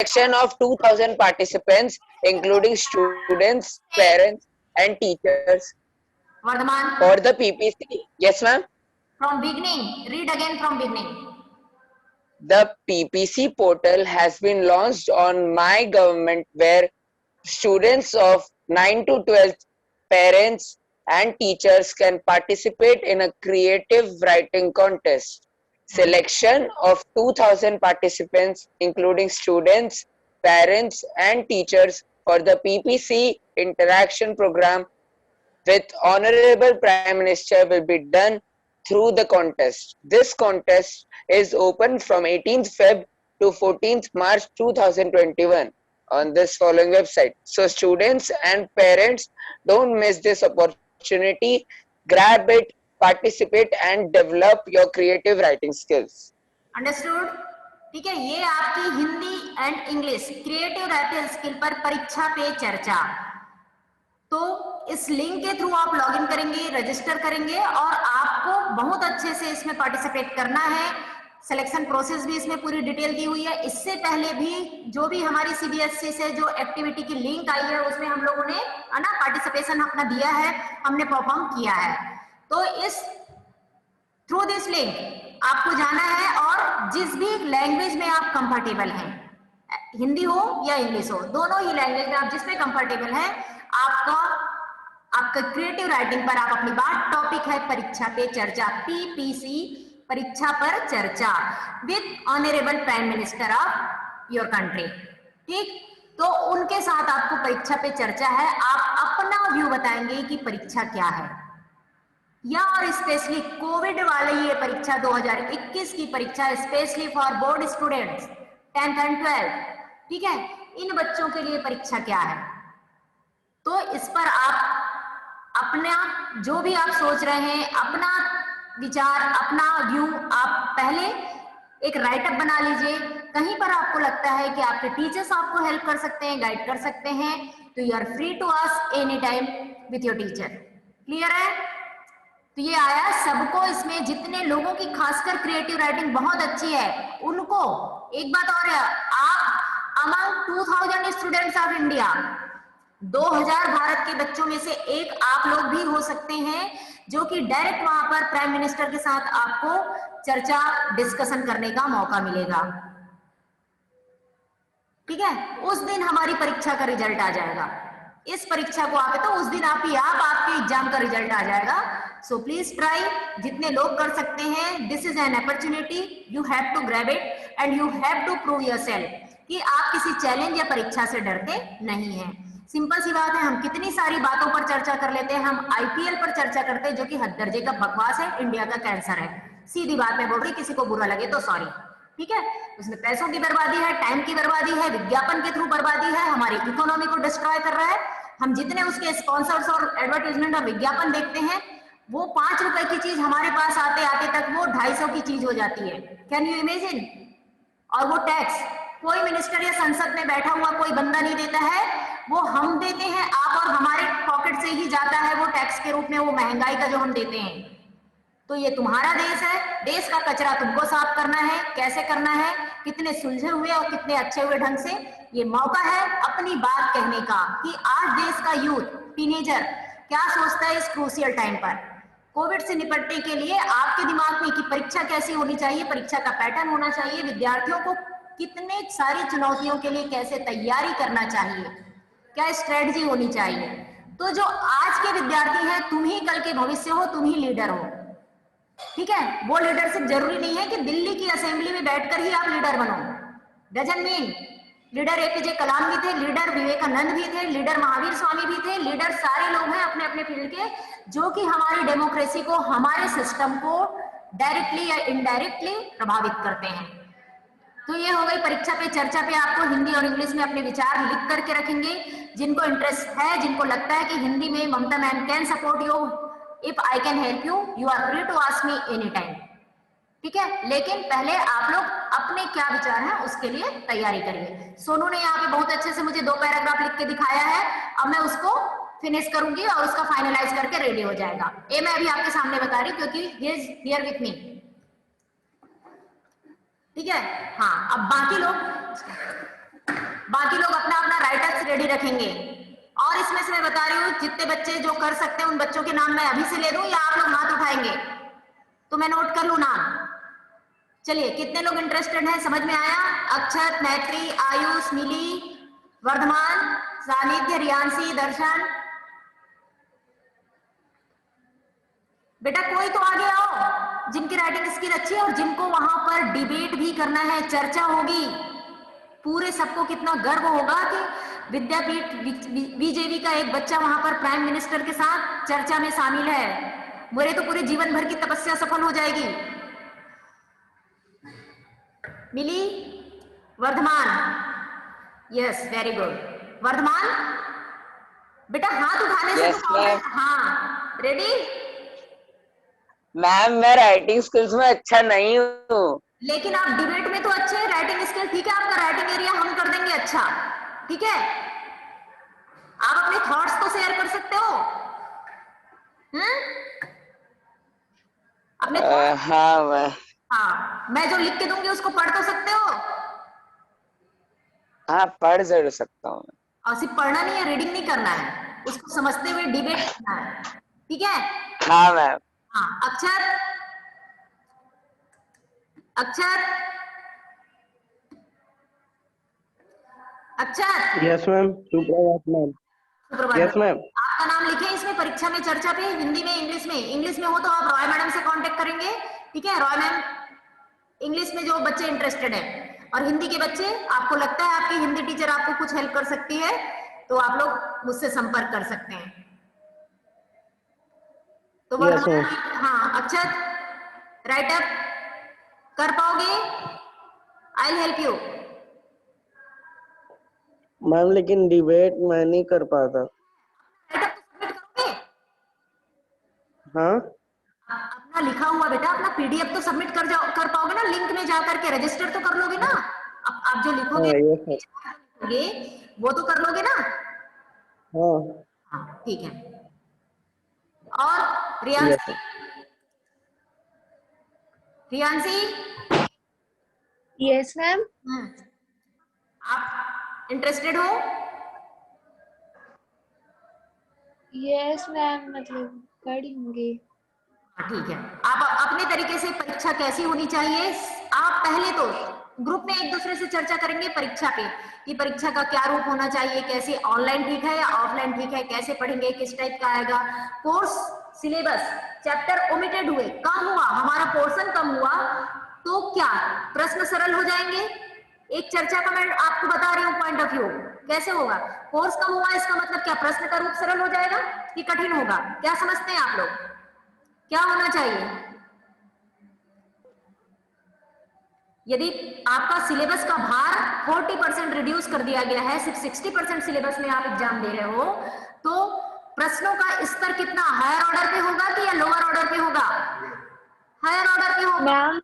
selection of 2000 participants including students, parents and teachers Vardhaman, for the PPC. Yes ma'am. from beginning, read again from beginning. The PPC portal has been launched on My Government where students of 9 to 12, parents and teachers can participate in a creative writing contest. Selection of 2000 participants including students, parents and teachers for the PPC interaction program with Honorable Prime Minister will be done through the contest. This contest is open from 18th Feb to 14th March 2021 on this following website. So students and parents, don't miss this opportunity. Grab it, participate and develop your creative writing skills. Understood? ठीक है, ये आपकी Hindi and English creative writing skill पर परीक्षा पे चर्चा। तो इस लिंक के थ्रू आप लॉगिन करेंगे, रजिस्टर करेंगे और आपको बहुत अच्छे से इसमें पार्टिसिपेट करना है। सिलेक्शन प्रोसेस भी इसमें पूरी डिटेल दी हुई है। इससे पहले भी जो भी हमारी सीबीएसई से जो एक्टिविटी की लिंक आई है उसमें हम लोगों ने ना पार्टिसिपेशन अपना दिया है, हमने परफॉर्म किया है। तो इस थ्रू दिस लिंक आपको जाना है और जिस भी लैंग्वेज में आप कंफर्टेबल हैं, हिंदी हो या इंग्लिश हो, दोनों ही लैंग्वेज में आप जिसमें कंफर्टेबल हैं, आपका क्रिएटिव राइटिंग पर आप अपनी बात, टॉपिक है परीक्षा पे चर्चा, पीपीसी परीक्षा पर चर्चा with honourable prime minister of your country. ठीक, तो उनके साथ आपको परीक्षा पे चर्चा है। आप अपना व्यू बताएंगे कि परीक्षा क्या है, या और स्पेशली कोविड वाले ये परीक्षा 2021 की परीक्षा specially for board students 10th and 12th, ठीक है, इन बच्चों के लिए परीक्षा क्या है। तो इस पर आप अपना जो भी आप सोच रहे हैं, अपना विचार, अपना व्यू आप पहले एक राइटअप बना लीजिए। कहीं पर आपको लगता है कि आपके टीचर्स आपको हेल्प कर सकते हैं, गाइड कर सकते हैं, तो you are free to ask any time with your teacher. Clear है? तो ये आया सबको, इसमें जितने लोगों की खासकर क्रिएटिव राइटिंग बहुत अच्छी है उनको। एक बात और है, आप among 2000 students of India, 2000 Bharat के बच्चों में से एक आप लोग भी हो सकते हैं जो कि डायरेक्ट वहां पर प्राइम मिनिस्टर के साथ आपको चर्चा, डिस्कशन करने का मौका मिलेगा। ठीक है, उस दिन हमारी परीक्षा का रिजल्ट आ जाएगा। इस परीक्षा को आके तो उस दिन आपके एग्जाम का रिजल्ट आ जाएगा। सो प्लीज ट्राई, जितने लोग कर सकते हैं, this is an opportunity, you have to grab it and you have to prove yourself कि आप किसी चैलेंज या परीक्षा से डरते नहीं हैं। सिंपल सी बात है, हम कितनी सारी बातों पर चर्चा कर लेते हैं, हम आईपीएल पर चर्चा करते हैं जो कि हद दर्जे का बकवास है, इंडिया का कैंसर है। सीधी बात मैं बोल रही, किसी को बुरा लगे तो सॉरी। ठीक है, उसमें पैसों की बर्बादी है, टाइम की बर्बादी है, विज्ञापन के थ्रू बर्बादी है, हमारी इकोनॉमी को डिस्ट्रॉय कर रहा है। हम जितने उसके स्पॉन्सर्स और एडवर्टाइजमेंट और विज्ञापन देखते हैं, वो 5 रुपए की चीज हमारे पास आते आते तक वो 250 की चीज हो जाती है। Can you imagine? और वो टैक्स कोई मिनिस्टर या संसद में बैठा हुआ कोई बंदा नहीं देता है, वो हम देते हैं, आप और हमारे पॉकेट से ही जाता है वो टैक्स के रूप में, वो महंगाई का जो हम देते हैं। तो ये तुम्हारा देश है, देश का कचरा तुमको साफ करना है। कैसे करना है, कितने सुलझे हुए और कितने अच्छे हुए ढंग से। ये मौका है अपनी बात कहने का कि आज देश का यूथ, टीनेजर क्या सोचता है इस क्रूशियल टाइम पर। कोविड से निपटने के लिए आपके दिमाग में कि परीक्षा कैसी होनी चाहिए, परीक्षा का पैटर्न होना चाहिए, विद्यार्थियों को कितने सारी चुनौतियों के लिए कैसे तैयारी करना चाहिए, क्या स्ट्रेटजी होनी चाहिए। तो जो आज के विद्यार्थी हैं, तुम ही कल के भविष्य हो, तुम ही लीडर हो। ठीक है, वो लीडरशिप जरूरी नहीं है कि दिल्ली की असेंबली में बैठकर ही आप लीडर बनो। डजंट मीन, लीडर एपीजे कलाम भी थे, लीडर विवेकानंद भी थे, लीडर महावीर स्वामी भी थे। लीडर सारे लोग हैं अपने अपने फील्ड के, जो कि हमारी डेमोक्रेसी को, हमारे सिस्टम को डायरेक्टली या इनडायरेक्टली प्रभावित करते हैं। तो ये हो गई परीक्षा पे चर्चा पे। आपको हिंदी और इंग्लिश में अपने विचार लिख करके रखेंगे। जिनको इंटरेस्ट है, जिनको लगता है कि हिंदी में Mamta ma'am can support you, if I can help you, you are free to ask me any time. ठीक है, लेकिन पहले आप लोग अपने क्या विचार हैं उसके लिए तैयारी करिए। सोनू ने यहाँ पे बहुत अच्छे से मुझे 2 पैराग्राफ लिख के दिखाया है, अब मैं उसको फिनिश करूंगी और उसका फाइनलाइज करके रेडी हो जाएगा। ये मैं अभी आपके सामने बता रही क्योंकि he is here with me. ठीक है, हाँ, अब बाकी लोग बाकी लोग अपना अपना राइटर्स रेडी रखेंगे। और इसमें से मैं बता रही हूँ, जितने बच्चे जो कर सकते हैं उन बच्चों के नाम मैं अभी से ले दूं या आप लोग हाथ उठाएंगे तो मैं नोट कर लूं नाम। चलिए, कितने लोग इंटरेस्टेड हैं, समझ में आया? अक्षत, मैत्री, आयुष, मिली, वर्धमान, सानिध्य, रियांशी, दर्शन। बेटा कोई तो आगे आओ जिनकी राइटिंग स्किल अच्छी है और जिनको वहां पर डिबेट भी करना है, चर्चा होगी। पूरे सबको कितना गर्व होगा कि विद्यापीठ बीजेपी का एक बच्चा वहां पर प्राइम मिनिस्टर के साथ चर्चा में शामिल है। मेरे तो पूरे जीवन भर की तपस्या सफल हो जाएगी। Mili, Vardhaman, yes very good. Vardhaman बेटा हाथ उठाने से Yes, तो ma'am. हाँ, रेडी? मैम मैं राइटिंग स्किल्स में अच्छा नहीं हूँ। लेकिन आप डिबेट में तो अच्छे हैं, राइटिंग स्किल ठीक है, आपका राइटिंग एरिया हम कर देंगे अच्छा, ठीक है? आप अपने थॉट्स तो शेयर कर सकते हो, अपने हाँ मैं हाँ, मैं जो लिख के दूंगी उसको पढ़ तो सकते हो? हाँ पढ़ जरूर सकता हूँ। और सिर्फ पढ़ना नहीं है, रीडिंग नहीं करना है, उसको समझते हुए डिबेट करना है, ठीक है? हाँ मैम। हाँ, अक्षर, अक्षर, अक्षर। Yes ma'am. सुप्रभात मैम। सुप्रभात। Yes ma'am. आपका नाम लिखे इसमें परीक्षा में, चर्चा पे, हिंदी में, इंग्लिश में। इंग्लिश में हो तो आप रॉय मैडम से कांटेक्ट करेंगे, ठीक है? रॉय मैम इंग्लिश में जो बच्चे इंटरेस्टेड हैं, और हिंदी के बच्चे आपको लगता है आपकी हिंदी टीचर आपको कुछ हेल्प कर सकती है तो आप लोग मुझसे संपर्क कर सकते हैं। तो Yes, ma'am. हाँ, अक्षत राइटअप कर पाओगे? I will help you. Ma'am लेकिन डिबेट मैं नहीं कर पाता। राइटअप तो सबमिट करोगे? हाँ अपना लिखा हुआ बेटा, अपना पीडीएफ तो सबमिट कर पाओगे ना? लिंक में जा करके रजिस्टर तो कर लोगे ना? आप जो लिखोगे, हाँ यस मैम। वो तो कर लोगे ना? हाँ हाँ ठीक है। और yes Riyanshi, ma'am. Riyanshi, yes ma'am. आप इंटरेस्टेड हो? यस मैम, मतलब पढ़ूंगी। ठीक है। आप अपने तरीके से, परीक्षा कैसी होनी चाहिए, आप पहले तो ग्रुप में एक दूसरे से चर्चा करेंगे परीक्षा पे कि परीक्षा का क्या रूप होना चाहिए, कैसे, ऑनलाइन ठीक है या ऑफलाइन ठीक है, कैसे पढ़ेंगे, किस टाइप का आएगा कोर्स, सिलेबस, चैप्टर ओमिटेड हुए, कम हुआ, हमारा पोर्शन कम हुआ तो क्या प्रश्न सरल हो जाएंगे? एक चर्चा का मैं आपको बता रही हूँ पॉइंट ऑफ व्यू, कैसे होगा? कोर्स कम हुआ इसका मतलब क्या, प्रश्न का रूप सरल हो जाएगा कि कठिन होगा? क्या समझते हैं आप लोग, क्या होना चाहिए? यदि आपका सिलेबस का भार 40% रिड्यूस कर दिया गया है, सिर्फ 60% सिलेबस में आप एग्जाम दे रहे हो, तो प्रश्नों का स्तर कितना हायर ऑर्डर पे होगा कि या लोअर ऑर्डर पे होगा? हायर ऑर्डर पे होगा। मैम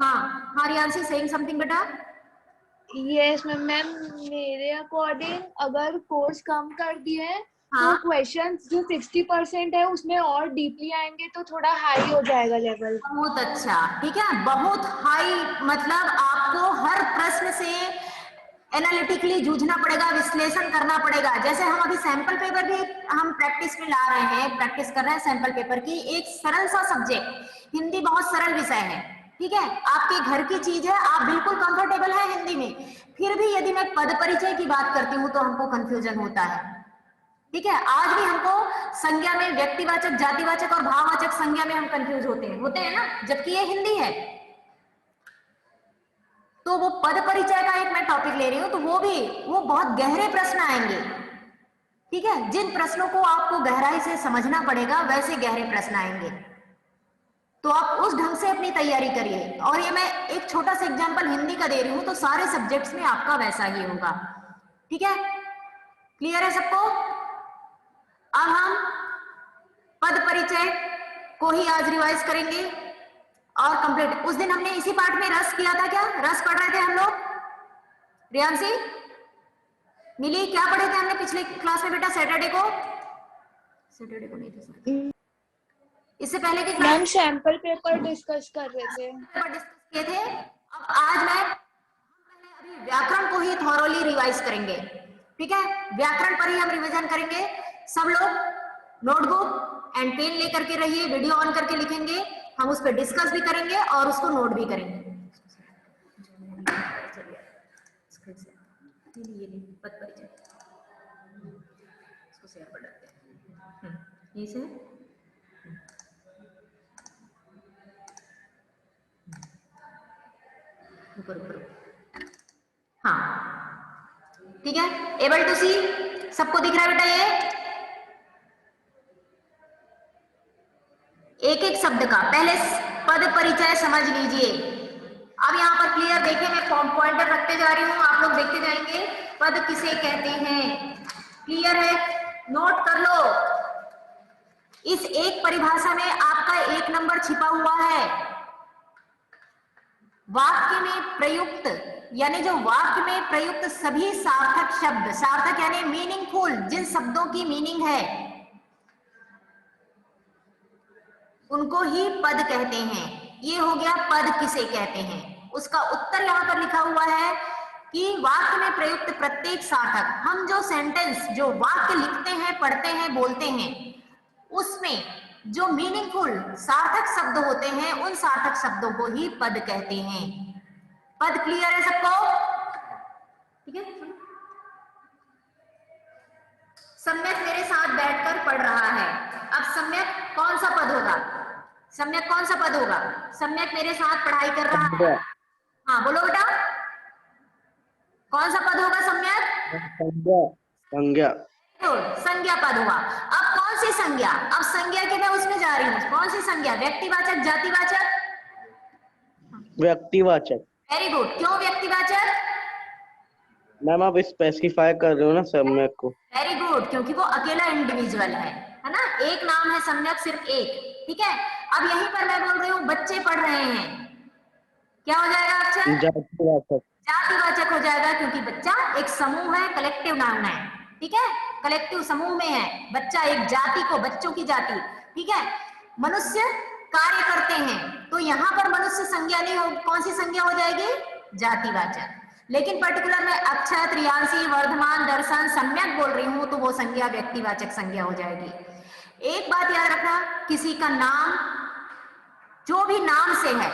हाँ हाँ, रियांशी सेइंग समथिंग बेटा। Yes ma'am. मैम मेरे अकॉर्डिंग अगर कोर्स कम कर दिए हैं हाँ। तो क्वेश्चंस जो 60% है उसमें और डीपली आएंगे तो थोड़ा हाई हो जाएगा लेवल। बहुत अच्छा, ठीक है, बहुत हाई, मतलब आपको हर प्रश्न से एनालिटिकली जूझना पड़ेगा, विश्लेषण करना पड़ेगा। जैसे हम अभी सैंपल पेपर भी हम प्रैक्टिस में ला रहे हैं, प्रैक्टिस कर रहे हैं सैंपल पेपर की। एक सरल सा सब्जेक्ट, हिंदी बहुत सरल विषय है, ठीक है, आपके घर की चीज है, आप बिल्कुल कंफर्टेबल है हिंदी में, फिर भी यदि मैं पद परिचय की बात करती हूँ तो हमको कंफ्यूजन होता है, ठीक है? आज भी हमको संज्ञा में व्यक्तिवाचक, जातिवाचक और भाववाचक संज्ञा में हम कंफ्यूज होते हैं ना, जबकि ये हिंदी है। तो वो पद परिचय का एक मैं टॉपिक ले रही हूं, तो वो बहुत गहरे प्रश्न आएंगे, ठीक है? जिन प्रश्नों को आपको गहराई से समझना पड़ेगा वैसे गहरे प्रश्न आएंगे, तो आप उस ढंग से अपनी तैयारी करिए। और ये मैं एक छोटा सा एग्जांपल हिंदी का दे रही हूं, तो सारे सब्जेक्ट्स में आपका वैसा ही होगा, ठीक है? क्लियर है सबको? अब हम पद परिचय को ही आज रिवाइज करेंगे और कंप्लीट। उस दिन हमने इसी पार्ट में रस किया था, क्या रस पढ़ रहे थे हम लोग? रियांशी, मिली, क्या पढ़े थे हमने पिछले क्लास में बेटा? सैटरडे को नहीं था, इससे पहले की मैम सैंपल पेपर डिस्कस कर रहे थे। डिस्कस किए थे। अब आज मैं अभी व्याकरण को ही थॉरोली रिवाइज करेंगे, ठीक है। व्याकरण पर ही हम रिवीजन करेंगे। सब लोग नोटबुक एंड पेन लेकर के रहिए, वीडियो ऑन करके लिखेंगे, हम उस पर डिस्कस भी करेंगे और उसको नोट भी करेंगे। इसको शेयर कर देते हैं, यही से ऊपर। हाँ ठीक है, एबल टू सी, सबको दिख रहा है बेटा? ये एक एक शब्द का पहले पद परिचय समझ लीजिए। अब यहाँ पर क्लियर देखिए, मैं पॉइंटर रखते जा रही हूँ, आप लोग देखते जाएंगे पद किसे कहते हैं। क्लियर है? नोट कर लो, इस एक परिभाषा में आपका 1 नंबर छिपा हुआ है। वाक्य में प्रयुक्त यानी जो वाक्य में प्रयुक्त सभी सार्थक शब्द, सार्थक यानी मीनिंगफुल, जिन शब्दों की मीनिंग है उनको ही पद कहते हैं। ये हो गया पद किसे कहते हैं। उसका उत्तर यहाँ पर लिखा हुआ है कि वाक्य में प्रयुक्त प्रत्येक सार्थक, हम जो सेंटेंस, जो वाक्य लिखते हैं, पढ़ते हैं, बोलते हैं, उसमें जो मीनिंगफुल सार्थक शब्द होते हैं उन सार्थक शब्दों को ही पद कहते हैं। पद क्लियर है सबको? ठीक है। सम्यक मेरे साथ बैठकर पढ़ रहा है। अब सम्यक कौन सा पद होगा? सम्यक कौन सा पद होगा? सम्यक मेरे साथ पढ़ाई कर रहा है। हाँ बोलो बेटा, कौन सा पद होगा सम्यक? संज्ञा। संज्ञा पद हुआ। अब कौन सी संज्ञा? अब संज्ञा के मैं उसमें जा रही हूँ। कौन सी संज्ञा? व्यक्तिवाचक, जातिवाचक? व्यक्तिवाचक। Very good. क्यों व्यक्तिवाचक? मैम आप स्पेसिफाई कर रहे हो ना सम्यक को। वेरी गुड, क्योंकि वो अकेला इंडिविजुअल है ना, एक नाम है सम्यक, सिर्फ एक। ठीक है। अब यहीं पर मैं बोल रही हूँ बच्चे पढ़ रहे हैं, क्या हो जाएगा अक्षर? जातिवाचक। जातिवाचक हो जाएगा, क्योंकि बच्चा एक समूह है, कलेक्टिव नाउन है। ठीक है, कलेक्टिव समूह में है बच्चा, एक जाति को, बच्चों की जाति। ठीक है। मनुष्य कार्य करते हैं, तो यहाँ पर मनुष्य संज्ञा नहीं हो, कौन सी संज्ञा हो जाएगी? जातिवाचक। लेकिन पर्टिकुलर में अक्षर, त्रियांशी, वर्धमान, दर्शन, सम्यक बोल रही हूं तो वो संज्ञा व्यक्तिवाचक संज्ञा हो जाएगी। एक बात याद रखना, किसी का नाम जो भी नाम से है,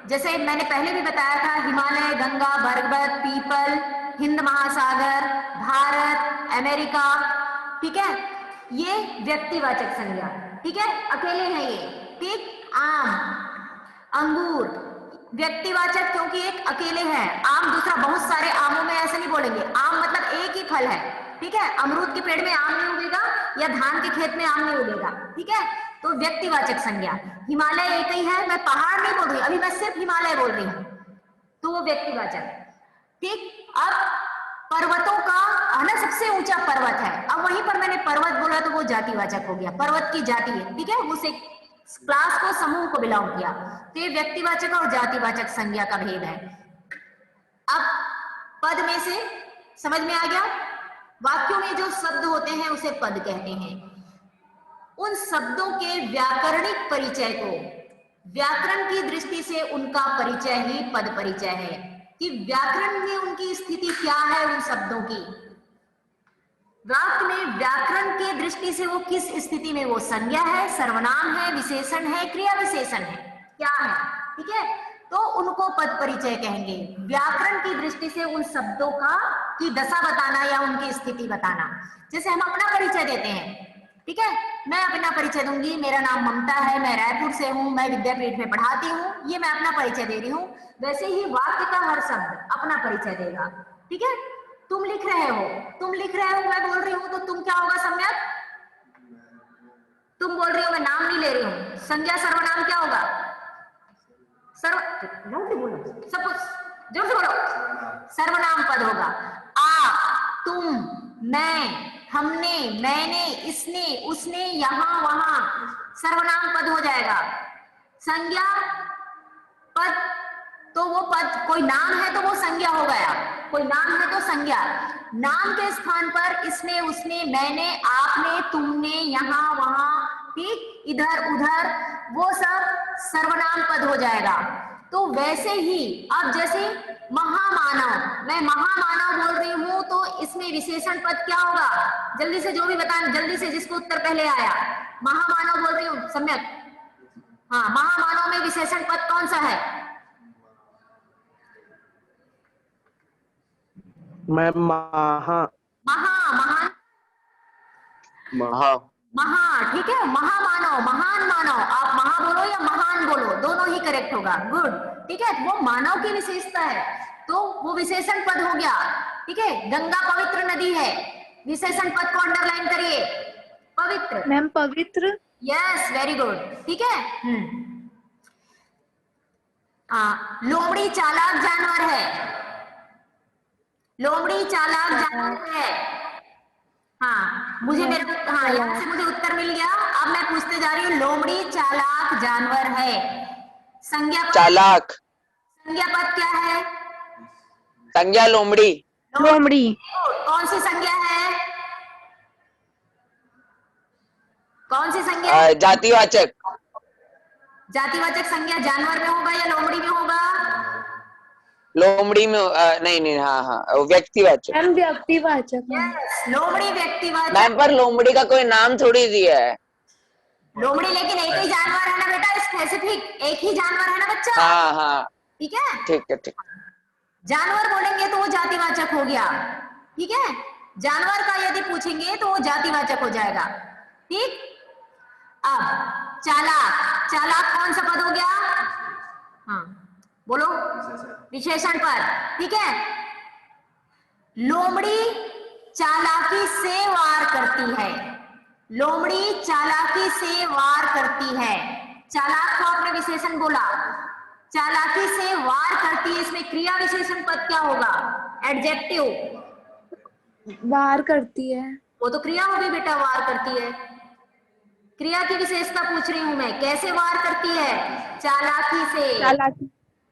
जैसे मैंने पहले भी बताया था, हिमालय, गंगा, पर्वत, पीपल, हिंद महासागर, भारत, अमेरिका, ठीक है, ये व्यक्तिवाचक संज्ञा। ठीक है, अकेले हैं ये। ठीक। आम, अंगूर, व्यक्तिवाचक क्योंकि एक अकेले है। आम दूसरा, बहुत सारे आमों में ऐसे नहीं बोलेंगे, आम मतलब एक ही फल है। ठीक है, अमरूद के पेड़ में आम नहीं उगेगा या धान के खेत में आम नहीं उगेगा। ठीक है, तो व्यक्तिवाचक संज्ञा। हिमालय एक ही है, मैं पहाड़ नहीं बोल रही, अभी मैं सिर्फ हिमालय बोल रही हूँ, तो वो व्यक्तिवाचक। ठीक। अब पर्वतों का है ना, सबसे ऊंचा पर्वत है, अब वहीं पर मैंने पर्वत बोला तो वो जातिवाचक हो गया, पर्वत की जाति है। ठीक है, उसे क्लास को, समूह को बिलोंग किया, तो ये व्यक्तिवाचक और जातिवाचक संज्ञा का भेद है। अब पद में से समझ में आ गया, वाक्यों में जो शब्द होते हैं उसे पद कहते हैं। उन शब्दों के व्याकरणिक परिचय को, व्याकरण की दृष्टि से उनका परिचय ही पद परिचय है, कि व्याकरण में उनकी स्थिति क्या है उन शब्दों की। वाक्य में व्याकरण की दृष्टि से वो किस स्थिति में, वो संज्ञा है, सर्वनाम है, विशेषण है, क्रिया विशेषण है, क्या है। ठीक है, तो उनको पद परिचय कहेंगे। व्याकरण की दृष्टि से उन शब्दों का की दशा बताना या उनकी स्थिति बताना। जैसे हम अपना परिचय देते हैं, ठीक है, मैं अपना परिचय दूंगी, मेरा नाम ममता है, मैं रायपुर से हूँ, मैं विद्यापीठ में पढ़ाती हूँ, ये मैं अपना परिचय दे रही हूँ। वैसे ही वाक्य का हर शब्द अपना परिचय देगा। ठीक है, तुम लिख रहे हो, तुम लिख रहे हो, मैं बोल रही हूँ, तो तुम क्या होगा? सम्यक। तुम बोल रही हो, मैं नाम नहीं ले रही हूँ, संज्ञा सर्वनाम क्या होगा? सब कुछ जोर से बोलो, सर्वनाम पद होगा। आप, तुम, मैं, हमने, मैंने, इसने, उसने, यहाँ, वहां, सर्वनाम पद हो जाएगा। संज्ञा पद, तो वो पद, कोई नाम है तो वो संज्ञा हो गया, कोई नाम है तो संज्ञा। नाम के स्थान पर इसने, उसने, मैंने, आपने, तुमने, यहाँ, वहां, ठीक, इधर, उधर, वो सब सर्वनाम पद हो जाएगा। तो वैसे ही अब जैसे महामानव, मैं महामानव बोल रही हूं तो इसमें विशेषण पद क्या होगा? जल्दी से जो भी बताएं, जल्दी से जिसको उत्तर पहले आया। महामानव बोल रही हूँ, सम्यक। हाँ, महामानव में विशेषण पद कौन सा है? मैम महा महान महा महा, ठीक है, महामानव, महान मानव। आप महा बोलो या महान बोलो, दोनों ही करेक्ट होगा। गुड, ठीक है, वो मानव की विशेषता है तो वो विशेषण पद हो गया। ठीक है, गंगा पवित्र नदी है, विशेषण पद को अंडरलाइन करिए, पवित्र। मैम पवित्र। यस, वेरी गुड, ठीक है। लोमड़ी चालाक जानवर है, लोमड़ी चालाक जानवर है। हाँ, मुझे यहाँ से मुझे उत्तर मिल गया। अब मैं पूछते जा रही हूँ, लोमड़ी चालाक जानवर है, संज्ञा पद, चालाक, संज्ञा पद क्या है? संज्ञा लोमड़ी। लोमड़ी। कौन सी संज्ञा है? कौन सी संज्ञा है? जातिवाचक। जातिवाचक संज्ञा जानवर में होगा या लोमड़ी में होगा? लोमड़ी में नहीं नहीं, हाँ हाँ, व्यक्तिवाचक। मैम व्यक्तिवाचक। यस, लोमड़ी व्यक्तिवाचक। मैम पर लोमड़ी का कोई नाम थोड़ी दिया है। लोमड़ी लेकिन एक ही जानवर है ना बेटा, स्पेसिफिक एक ही जानवर है ना बच्चा। हाँ हाँ, ठीक है, ठीक है ठीक। जानवर बोलेंगे तो वो जातिवाचक हो गया। ठीक है, जानवर का यदि पूछेंगे तो वो जातिवाचक हो जाएगा। ठीक, अब चालाक, चालाक कौन सा पद हो गया? हाँ बोलो, विशेषण पद। ठीक है, लोमड़ी चालाकी से वार करती है, लोमड़ी चालाकी से वार करती है। चालाक को आपने विशेषण बोला, चालाकी से वार करती है, इसमें क्रिया विशेषण पद क्या होगा? एडजेक्टिव। वार करती है, वो तो क्रिया हो गई बेटा, वार करती है। क्रिया की विशेषता पूछ रही हूं मैं, कैसे वार करती है? चालाकी से। चालाकी।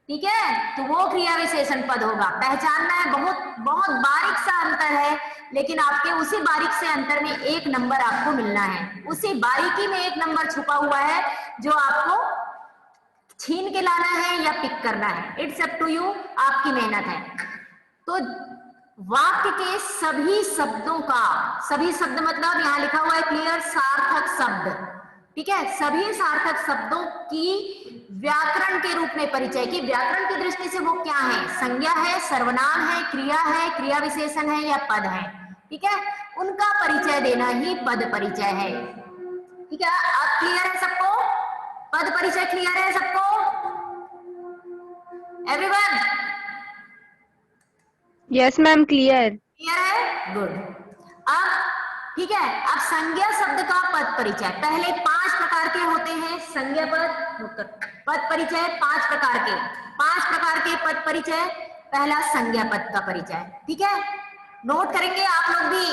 ठीक है, तो वो क्रिया विशेषण पद होगा। पहचानना है, बहुत बहुत बारीक सा अंतर है, लेकिन आपके उसी बारीक से अंतर में एक नंबर आपको मिलना है, उसी बारीकी में एक नंबर छुपा हुआ है जो आपको छीन के लाना है या पिक करना है। इट्स अप टू यू, आपकी मेहनत है। तो वाक्य के सभी शब्दों का, सभी शब्द मतलब यहाँ लिखा हुआ है क्लियर, सार्थक शब्द। ठीक है, सभी सार्थक शब्दों की व्याकरण के रूप में परिचय की, व्याकरण की दृष्टि से वो क्या है? संज्ञा है, सर्वनाम है, क्रिया विशेषण है या पद है। ठीक है, उनका परिचय देना ही पद परिचय है। ठीक है, अब क्लियर है सबको? पद परिचय क्लियर है सबको? Everyone? Yes ma'am, clear. Clear है, गुड। अब ठीक है, अब संज्ञा शब्द का पद परिचय, पहले 5 प्रकार के होते हैं संज्ञा पद, पद परिचय 5 प्रकार के, 5 प्रकार के पद परिचय। पहला संज्ञा पद का परिचय, ठीक है, नोट करेंगे आप लोग भी।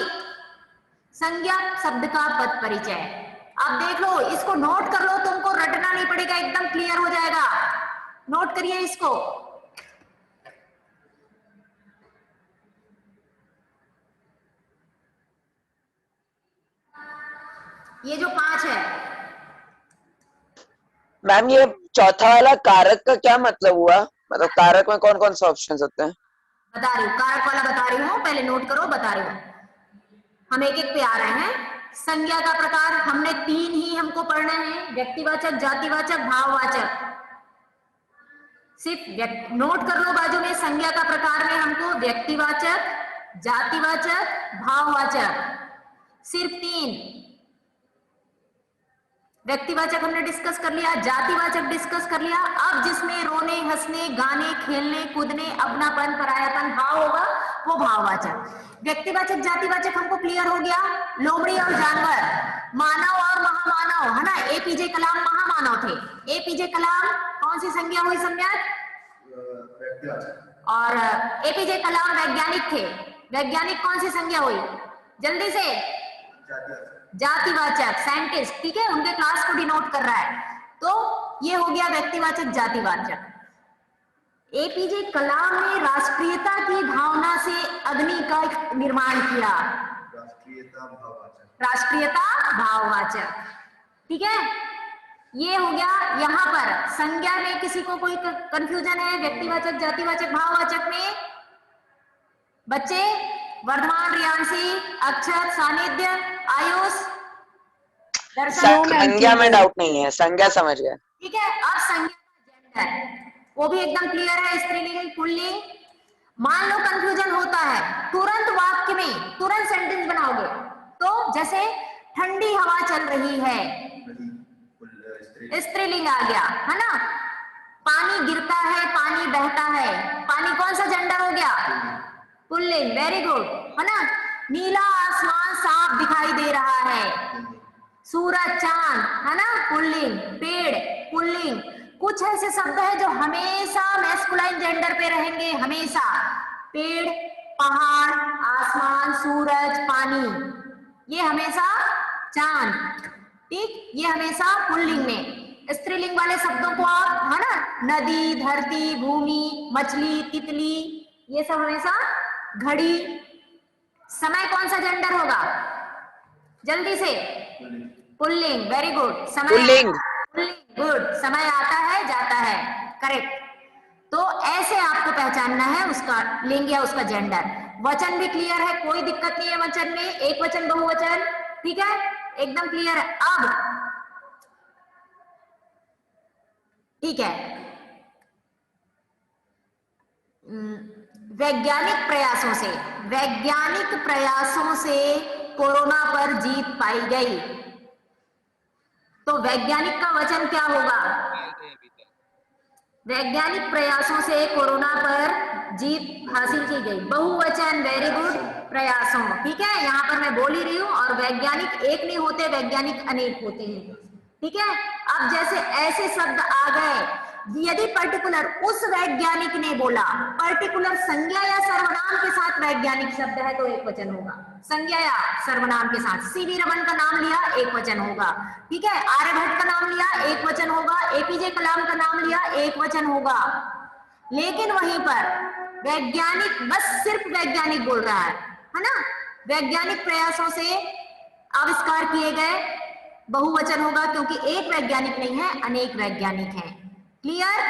संज्ञा शब्द का पद परिचय, आप देख लो, इसको नोट कर लो, तुमको रटना नहीं पड़ेगा, एकदम क्लियर हो जाएगा। नोट करिए इसको। ये जो 5 है, मैम ये चौथा वाला कारक का क्या मतलब हुआ? मतलब कारक में कौन कौन से ऑप्शंस होते हैं? बता रही हूँ, कारक वाला बता रही हूँ, पहले नोट करो, बता रही हूँ। हम एक एक पे आ रहे हैं। संज्ञा का प्रकार हमने 3 ही हमको पढ़ना है, व्यक्तिवाचक, जातिवाचक, भाववाचक। सिर्फ नोट कर लो बाजू में, संज्ञा का प्रकार में हमको व्यक्तिवाचक, जातिवाचक, भाववाचक, सिर्फ 3। व्यक्तिवाचक हमने डिस्कस कर लिया, जातिवाचक डिस्कस कर लिया। अब जिसमें रोने, हंसने, गाने, खेलने, कूदने, अपनापन, परायापन भाव होगा वो भाववाचक। व्यक्तिवाचक, जातिवाचक हमको क्लियर हो गया। लोमड़ी और जानवर, मानव और महामानव, है ना। एपीजे कलाम महामानव थे। एपीजे कलाम कौन सी संज्ञा हुई सम्यक? और एपीजे कलाम वैज्ञानिक थे। वैज्ञानिक कौन सी संज्ञा हुई? जल्दी से, जातिवाचक, साइंटिस्ट। ठीक है, उनके क्लास को डिनोट कर रहा है, तो ये हो गया व्यक्तिवाचक, जातिवाचक। एपीजे कलाम ने राष्ट्रीयता की भावना से अग्नि का निर्माण किया। राष्ट्रीयता भाववाचक, ठीक है। ये हो गया। यहाँ पर संज्ञा में किसी को कोई कंफ्यूजन है? व्यक्तिवाचक, जातिवाचक, भाववाचक में बच्चे? वर्धमान, रियांशी, अक्षत, सानिध्य, आयुष, दर्शन? संज्ञा में डाउट नहीं है, संज्ञा समझ गया। ठीक है, अब संज्ञा का जेंडर वो भी एकदम क्लियर है, स्त्रीलिंग, पुल्लिंग। मान लो कंफ्यूजन होता है, तुरंत वाक्य में तुरंत सेंटेंस बनाओगे। तो जैसे ठंडी हवा चल रही है, स्त्रीलिंग आ गया, है ना। पानी गिरता है, पानी बहता है, पानी कौन सा जेंडर हो गया? पुल्लिंग, वेरी गुड, है ना। नीला आसमान साफ दिखाई दे रहा है, सूरज, चांद, है ना, पुल्लिंग। पेड़, पुल्लिंग। कुछ ऐसे शब्द है जो हमेशा मैस्कुलाइन जेंडर पे रहेंगे, हमेशा। पेड़, पहाड़, आसमान, सूरज, पानी, ये हमेशा, चांद, ठीक, ये हमेशा पुल्लिंग में। स्त्रीलिंग वाले शब्दों को आप, है ना, नदी, धरती, भूमि, मछली, तितली, ये सब हमेशा घड़ी। समय कौन सा जेंडर होगा? जल्दी से। Pulling, very good. समय, पुल्लिंग, गुड। समय आता है, जाता है, करेक्ट। तो ऐसे आपको पहचानना है उसका लिंग या उसका जेंडर। वचन भी क्लियर है, कोई दिक्कत नहीं है वचन में, एक वचन, बहुवचन, ठीक है, एकदम क्लियर है। अब ठीक है, वैज्ञानिक प्रयासों से कोरोना पर जीत पाई गई। तो वैज्ञानिक का वचन क्या होगा? वैज्ञानिक प्रयासों से कोरोना पर जीत हासिल की गई, बहुवचन, वेरी गुड, प्रयासों, ठीक है। यहाँ पर मैं बोल ही रही हूँ। और वैज्ञानिक एक नहीं होते, वैज्ञानिक अनेक होते हैं, ठीक है। अब जैसे ऐसे शब्द आ गए, यदि पर्टिकुलर उस वैज्ञानिक ने बोला, पर्टिकुलर संज्ञा या सर्वनाम के साथ वैज्ञानिक शब्द है तो एक वचन होगा। संज्ञा या सर्वनाम के साथ, सीवी रमन का नाम लिया, एक वचन होगा, ठीक है। आर्यभट्ट का नाम लिया, एक वचन होगा। एपीजे कलाम का नाम लिया, एक वचन होगा। लेकिन वहीं पर वैज्ञानिक, बस सिर्फ वैज्ञानिक बोल रहा है ना। वैज्ञानिक प्रयासों से आविष्कार किए गए, बहुवचन होगा, क्योंकि एक वैज्ञानिक नहीं है, अनेक वैज्ञानिक हैं। क्लियर?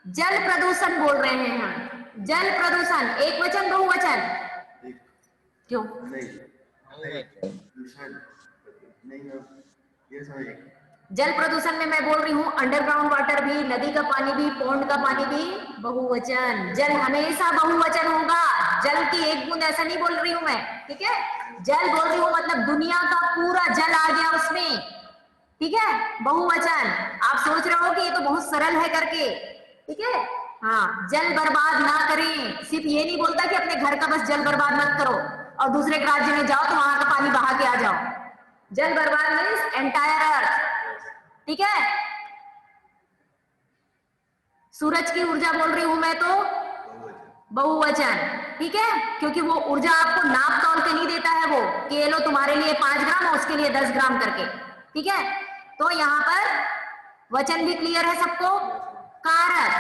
जल प्रदूषण बोल रहे हैं हम, जल प्रदूषण, एक वचन, बहुवचन? क्यों? जल प्रदूषण में मैं बोल रही हूँ अंडरग्राउंड वाटर भी, नदी का पानी भी, पौंड का पानी भी, बहुवचन। जल हमेशा बहुवचन होगा, जल की एक बूंद ऐसा नहीं बोल रही हूं मैं, ठीक है। जल बोल रही हूँ मतलब दुनिया का पूरा जल आ गया उसमें, ठीक है, बहुवचन। आप सोच रहे हो कि ये तो बहुत सरल है करके, ठीक है। हाँ, जल बर्बाद ना करें, सिर्फ ये नहीं बोलता कि अपने घर का बस जल बर्बाद मत करो और दूसरे राज्य में जाओ तो वहां का पानी बहा के आ जाओ। जल बर्बाद मीन्स एंटायर अर्थ, ठीक है। सूरज की ऊर्जा बोल रही हूं मैं तो बहुवचन, ठीक है, क्योंकि वो ऊर्जा आपको नाप तौल के नहीं देता है, वो कि लो तुम्हारे लिए 5 ग्राम और उसके लिए 10 ग्राम करके, ठीक है। तो यहाँ पर वचन भी क्लियर है सबको। कारक,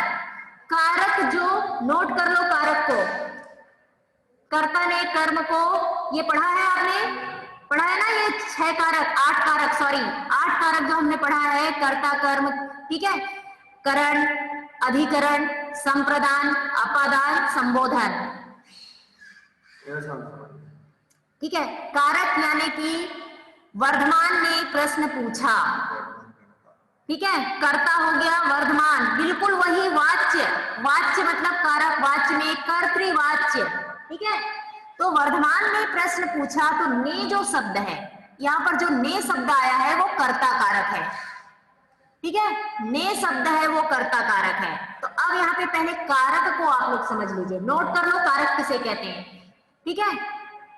कारक जो, नोट कर लो कारक को, कर्ता ने कर्म को, ये पढ़ा है आपने, पढ़ा है ना, ये 6 कारक, 8 कारक, सॉरी 8 कारक जो हमने पढ़ा है, कर्ता, कर्म, ठीक है, करण, अधिकरण, संप्रदान, अपादान, संबोधन, ठीक है। कारक यानी कि वर्धमान ने प्रश्न पूछा, ठीक है, कर्ता हो गया वर्धमान, बिल्कुल वही वाच्य, वाच्य मतलब कारक, वाच्य में कर्तृवाच्य, ठीक है। तो वर्धमान ने प्रश्न पूछा, तो ने जो शब्द है, यहाँ पर जो ने शब्द आया है वो कर्ता कारक है, ठीक है, ने शब्द है वो कर्ता कारक है। तो अब यहाँ पे पहले कारक को आप लोग समझ लीजिए, नोट कर लो कारक किसे कहते हैं, ठीक है।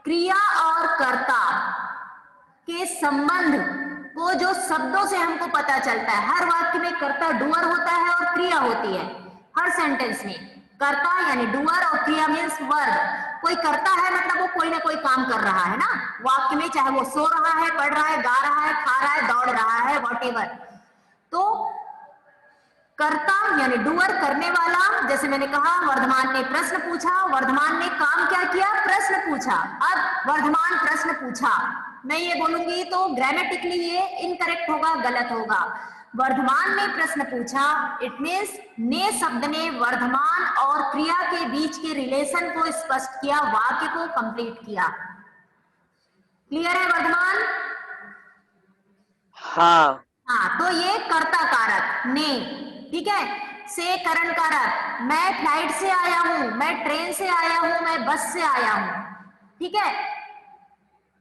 क्रिया और कर्ता के संबंध को जो शब्दों से हमको पता चलता है, हर वाक्य में कर्ता डूअर होता है और क्रिया होती है, हर सेंटेंस में कर्ता यानी डूअर और क्रिया मीन्स वर्ब। कोई करता है मतलब वो कोई ना कोई काम कर रहा है ना वाक्य में, चाहे वो सो रहा है, पढ़ रहा है, गा रहा है, खा रहा है, दौड़ रहा है, वॉटेवर। तो कर्ता यानी डूअर, करने वाला, जैसे मैंने कहा वर्धमान ने प्रश्न पूछा, वर्धमान ने काम क्या किया, प्रश्न पूछा। अब वर्धमान प्रश्न पूछा, मैं ये बोलूंगी तो ग्रामेटिकली ये इनकरेक्ट होगा, गलत होगा। वर्धमान ने प्रश्न पूछा, इट मीन्स ने शब्द ने वर्धमान और क्रिया के बीच के रिलेशन को स्पष्ट किया, वाक्य को कंप्लीट किया। क्लियर है वर्धमान? हाँ तो ये कर्ता कारक ने, ठीक है। से करण कारक, मैं फ्लाइट से आया हूं, मैं ट्रेन से आया हूं, मैं बस से आया हूं, ठीक है,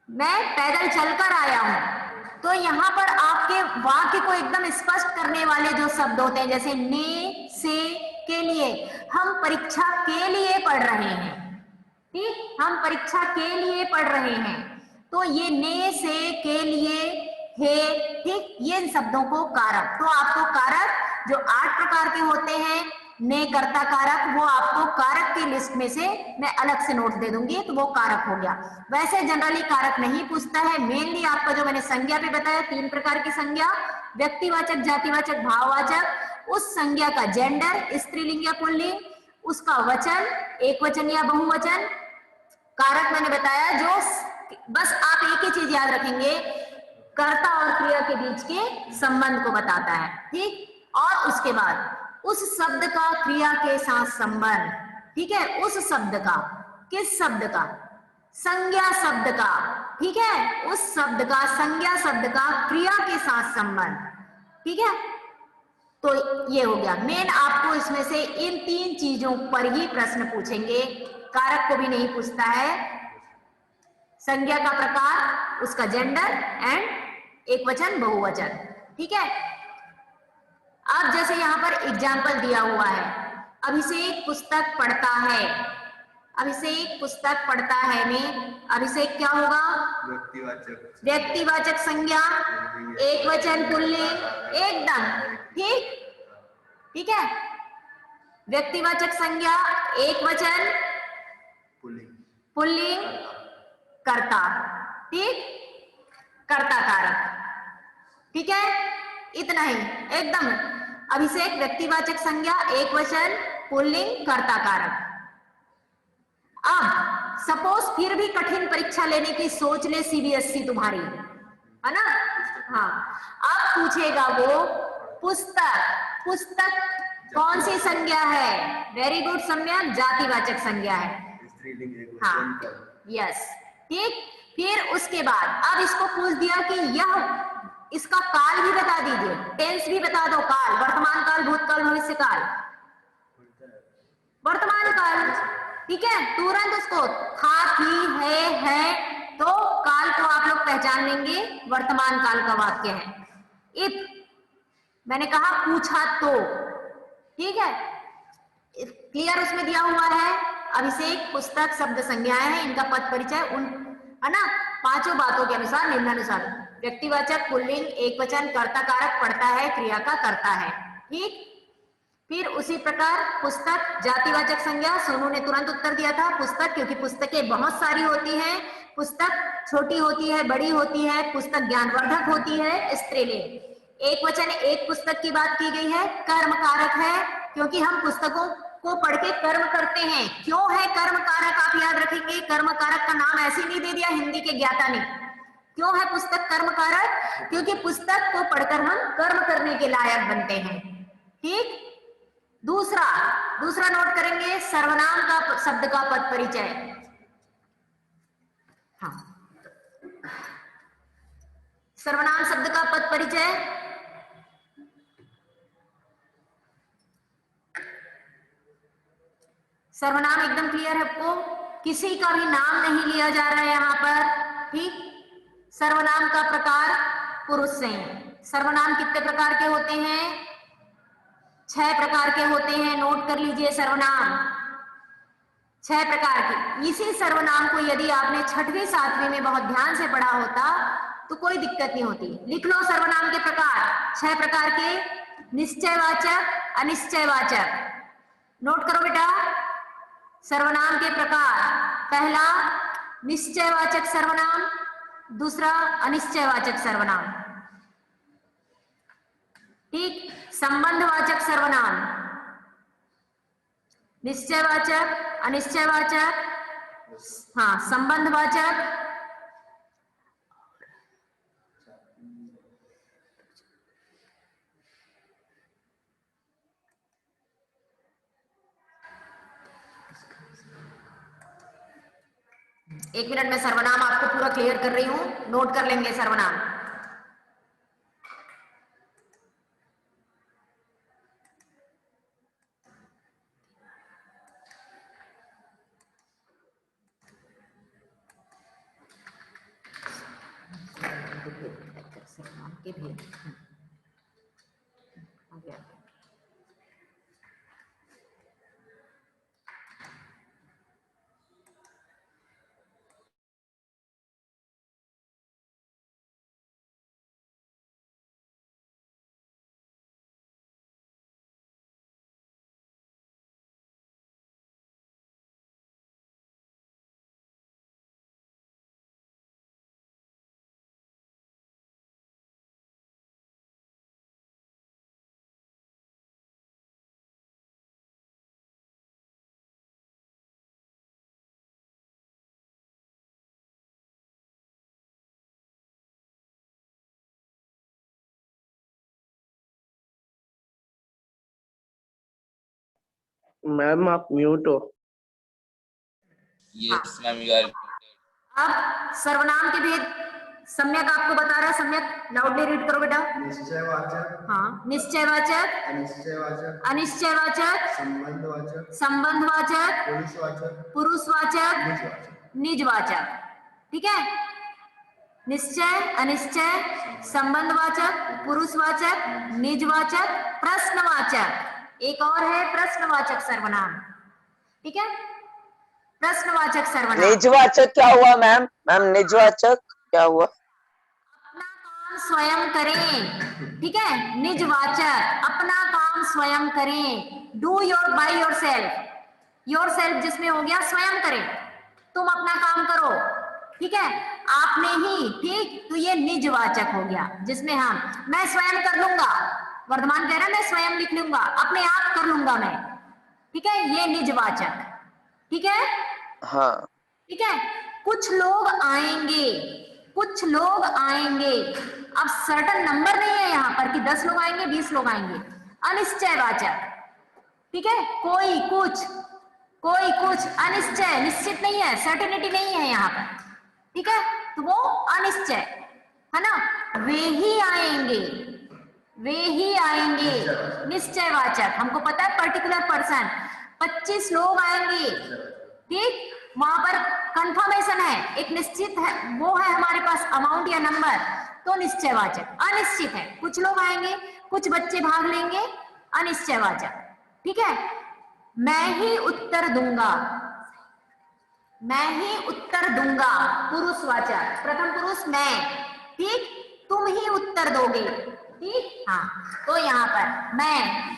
मैं पैदल चलकर आया हूं। तो यहां पर आपके वाक्य को एकदम स्पष्ट करने वाले जो शब्द होते हैं, जैसे ने, से, के लिए, हम परीक्षा के लिए पढ़ रहे हैं, ठीक, हम परीक्षा के लिए पढ़ रहे हैं, तो ये ने, से, के लिए, हे, ठीक, ये इन शब्दों को कारक। तो आपको कारक जो 8 प्रकार के होते हैं, ने कर्ता कारक, वो आपको कारक की लिस्ट में से मैं अलग से नोट दे दूंगी, तो वो कारक हो गया। वैसे जनरली कारक नहीं पूछता है, मेनली आपका जो मैंने संज्ञा पे बताया 3 प्रकार की संज्ञा, व्यक्तिवाचक, जातिवाचक, भाववाचक, उस संज्ञा का जेंडर स्त्रीलिंग या पुल्लिंग, उसका वचन एक वचन या बहुवचन। कारक मैंने बताया जो, बस आप एक ही चीज याद रखेंगे, कर्ता और क्रिया के बीच के संबंध को बताता है, ठीक। और उसके बाद उस शब्द का क्रिया के साथ संबंध, ठीक है, उस शब्द का, किस शब्द का? संज्ञा शब्द का, ठीक है, उस शब्द का, संज्ञा शब्द का क्रिया के साथ संबंध, ठीक है। तो ये हो गया मेन। आपको इसमें से इन 3 चीजों पर ही प्रश्न पूछेंगे, कारक को भी नहीं पूछता है, संज्ञा का प्रकार, उसका जेंडर एंड एक वचन बहुवचन, ठीक है। अब जैसे यहाँ पर एग्जाम्पल दिया हुआ है, अभिषेक पुस्तक पढ़ता है, अभिषेक पुस्तक पढ़ता है में अभिषेक क्या होगा? व्यक्तिवाचक संज्ञा, एक वचन पुल्लिंग, एकदम ठीक, ठीक है। व्यक्तिवाचक संज्ञा एक वचन पुल्लिंग कर्ता, ठीक, कर्ता कारक, ठीक है, इतना ही एकदम। अभिषेक व्यक्तिवाचक संज्ञा एक वचन पुल्लिंग कर्ता कारक। अब सपोज फिर भी कठिन परीक्षा लेने की सोच ले सीबीएसई तुम्हारी, है ना, हाँ, अब पूछेगा वो पुस्तक, पुस्तक कौन सी संज्ञा है? वेरी गुड सम्या, जातिवाचक संज्ञा है, हाँ, यस, ठीक। फिर उसके बाद अब इसको पूछ दिया कि यह, इसका काल भी बता दीजिए, टेंस भी बता दो, काल, वर्तमान काल, भूतकाल, भविष्य काल, वर्तमान काल, ठीक है। तुरंत उसको था, थी, है, तो काल को आप लोग पहचान लेंगे, वर्तमान काल का वाक्य है। इफ मैंने कहा पूछा तो, ठीक है, क्लियर उसमें दिया हुआ है। अभिषेक पुस्तक शब्द संज्ञाएं हैं, इनका पद परिचय उन, है ना, 5 बातों के अनुसार निम्नानुसार, व्यक्तिवाचक पुल्लिंग एक वचन कर्ता कारक पढ़ता है, क्रिया का करता है, ठीक। फिर उसी प्रकार पुस्तक जातिवाचक संज्ञा, सोनू ने तुरंत उत्तर दिया था पुस्तक, क्योंकि पुस्तकें बहुत सारी होती हैं, पुस्तक छोटी होती है, बड़ी होती है, पुस्तक ज्ञानवर्धक होती है, स्त्रीलिंग। एक वचन एक पुस्तक की बात की गई है, कर्म कारक है, क्योंकि हम पुस्तकों को पढ़ के कर्म करते हैं। क्यों है कर्म कारक? आप याद रखेंगे, कर्म कारक का नाम ऐसे नहीं दे दिया हिंदी के ज्ञाता ने। क्यों है पुस्तक कर्म कारक? क्योंकि पुस्तक को पढ़कर हम कर्म करने के लायक बनते हैं, ठीक। दूसरा नोट करेंगे, सर्वनाम का शब्द का पद परिचय, हाँ, सर्वनाम शब्द का पद परिचय, सर्वनाम एकदम क्लियर है आपको, किसी का भी नाम नहीं लिया जा रहा है यहाँ पर, ठीक। सर्वनाम का प्रकार पुरुष से, सर्वनाम कितने प्रकार के होते हैं? 6 प्रकार के होते हैं, नोट कर लीजिए, सर्वनाम 6 प्रकार के। इसी सर्वनाम को यदि आपने 6वीं 7वीं में बहुत ध्यान से पढ़ा होता तो कोई दिक्कत नहीं होती। लिख लो सर्वनाम के प्रकार, 6 प्रकार के, निश्चयवाचक, अनिश्चयवाचक, नोट करो बेटा। सर्वनाम के प्रकार, पहला निश्चयवाचक सर्वनाम, दूसरा अनिश्चयवाचक सर्वनाम, ठीक। संबंधवाचक सर्वनाम, निश्चयवाचक, अनिश्चयवाचक, हाँ, संबंधवाचक, एक मिनट में सर्वनाम आपको पूरा क्लियर कर रही हूं, नोट कर लेंगे सर्वनाम। सर्वनाम के भेद आ गया। मैम आप म्यूट हो। Yes, ma'am, you are. अब सर्वनाम के भेद सम्यक आपको बता रहा है, सम्यक लाउडली रीड करो बेटा। निश्चयवाचक, हाँ, निश्चयवाचक, अनिश्चयवाचक, अनिश्चयवाचक, संबंधवाचक, संबंधवाचक, पुरुषवाचक, पुरुषवाचक, निजवाचक। निजवाचक। ठीक है, निश्चय, अनिश्चय, संबंधवाचक, पुरुषवाचक, निजवाचक, प्रश्नवाचक। एक और है प्रश्नवाचक सर्वनाम। ठीक है, प्रश्नवाचक सर्वनाम। निजवाचक क्या हुआ मैम? मैम निजवाचक क्या हुआ? अपना काम स्वयं करें। ठीक है, निजवाचक अपना काम स्वयं करें। Do your by your self, your self जिसमें हो गया स्वयं करें, तुम अपना काम करो। ठीक है, आपने ही, ठीक, तो ये निजवाचक हो गया जिसमें हम मैं स्वयं कर लूंगा, वर्तमान कह रहा है मैं स्वयं लिख लूंगा, अपने आप कर लूंगा मैं। ठीक है, ये निजवाचक। ठीक है, हाँ ठीक है, कुछ लोग आएंगे, कुछ लोग आएंगे। अब सर्टन नंबर नहीं है यहाँ पर कि 10 लोग आएंगे 20 लोग आएंगे। अनिश्चयवाचक। ठीक है, कोई कुछ, कोई कुछ, अनिश्चय, निश्चित नहीं है, सर्टेनिटी नहीं है यहाँ पर। ठीक है, तो वो अनिश्चय है ना। वे ही आएंगे, वे ही आएंगे, निश्चयवाचक। हमको पता है पर्टिकुलर पर्सन, 25 लोग आएंगे। ठीक, वहां पर कंफर्मेशन है, एक निश्चित है, वो है हमारे पास अमाउंट या नंबर, तो निश्चयवाचक। अनिश्चित है, कुछ लोग आएंगे, कुछ बच्चे भाग लेंगे, अनिश्चयवाचक। ठीक है, मैं ही उत्तर दूंगा, मैं ही उत्तर दूंगा, पुरुषवाचक, प्रथम पुरुष मैं। ठीक, तुम ही उत्तर दोगे। ठीक, हाँ, तो यहाँ पर मैं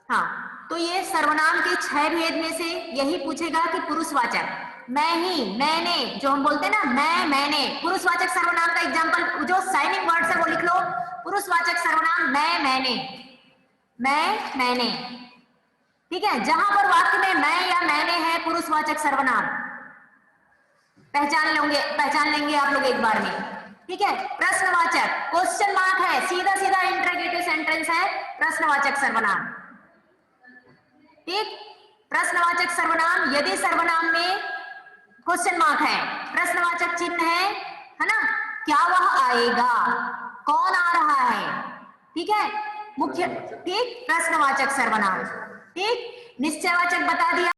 हाँ, तो ये सर्वनाम के 6 भेद में से यही पूछेगा कि पुरुषवाचक मैं ही, मैंने, जो हम बोलते हैं ना मैं, मैंने, पुरुषवाचक सर्वनाम का एग्जांपल जो साइनिंग वर्ड्स है वो लिख लो। पुरुषवाचक सर्वनाम मैं, मैंने, मैं, मैंने। ठीक है, जहां पर वाक्य में मैं या मैंने है पुरुषवाचक सर्वनाम, पहचान लेंगे आप लोग एक बार में। ठीक है, प्रश्नवाचक, क्वेश्चन मार्क है, सीधा सीधा इंटरोगेटिव सेंटेंस है, प्रश्नवाचक सर्वनाम। ठीक, प्रश्नवाचक सर्वनाम, यदि सर्वनाम में क्वेश्चन मार्क है, प्रश्नवाचक चिन्ह है ना, क्या वह आएगा, कौन आ रहा है। ठीक है, मुख्य, ठीक, प्रश्नवाचक सर्वनाम। ठीक, निश्चयवाचक बता दिया।